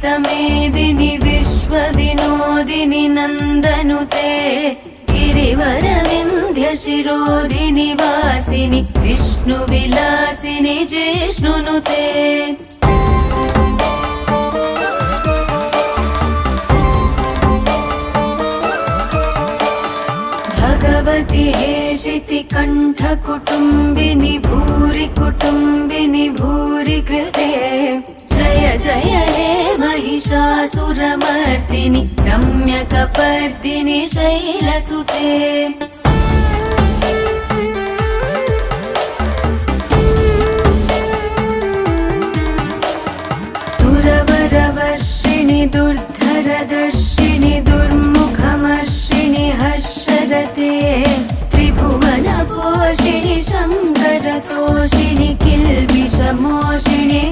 विश्वमेदिनि विश्वविनोदिनि नन्दनुते गिरिवरविन्ध्यशिरोधिनि वासिनि विष्णुविलासिनि जिष्णुनुते भगवति हेशिति कण्ठकुटुम्बिनि भूरि कुटुम्बिनि भूरि कृते जय जय हे महिषासुरमर्दिनि रम्यकपर्दिनि शैलसुते सुरवरवर्षिणि दुर्धरदर्शिनि दुर्मुखमर्षिणि हर्षरते त्रिभुवनपोषिणि शङ्करतोषिणि किल्बिषमोषिणि